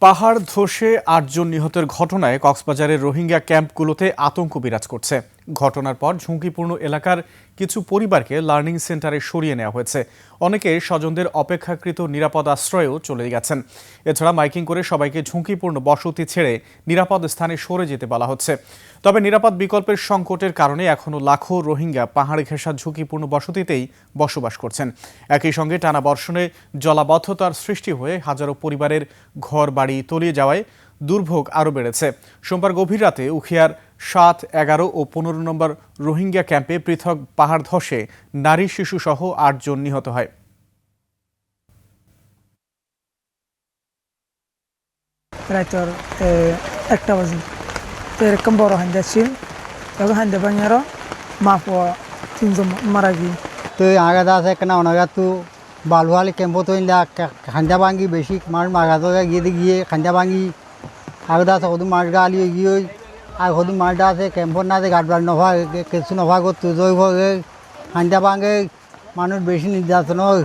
পাহাড় ধসে ৮ জন নিহতের ঘটনায় কক্সবাজারের রোহিঙ্গা ক্যাম্পগুলোতে আতঙ্ক বিরাজ করছে। ঘটনার পর ঝুঁকিপূর্ণ এলাকার কিছু পরিবারকে লার্নিং সেন্টারে সরিয়ে নেওয়া হয়েছে। অনেকে স্বজনদের অপেক্ষাকৃত নিরাপদ আশ্রয়েও চলে গেছেন। এছাড়া মাইকিং করে সবাইকে ঝুঁকিপূর্ণ বসতি ছেড়ে নিরাপদ স্থানে সরে যেতে বলা হচ্ছে। তবে নিরাপদ বিকল্পের সংকটের কারণে এখনও লাখো রোহিঙ্গা পাহাড় ঘেঁষা ঝুঁকিপূর্ণ বসতিতেই বসবাস করছেন। একই সঙ্গে টানা বর্ষণে জলাবদ্ধতার সৃষ্টি হয়ে হাজারো পরিবারের ঘর বাড়ি তলিয়ে যাওয়ায় দুর্ভোগ আরও বেড়েছে। সোমবার গভীর রাতে উখিয়ার ৭, ১১ ও ১৫ নম্বর রোহিঙ্গা ক্যাম্পে পৃথক পাহাড় ধসে নারী শিশু সহ ৮ জন নিহত হয়। রাইতর 1টা বাজে তো এরকম বড় হান্দা ছিল, তখন হান্দা ভাঙারও মাপ 3জন মারা গিয়ে তো আগাদা আছে কেন অনাগা তো বালুয়ালি ক্যাম্প তো খান্দা ভাঙি বেশি মানুষ মাগাতো গিয়ে খান্দা ভাঙি আগাদা আছে সদু মাছ গালি গিয়ে আর সদু মাছটা আছে ক্যাম্পর না আছে গাড়বাড় নভা কিছু নভা করতে জৈব খান্দা ভাঙে মানুষ বেশি নির্যাতন হয়।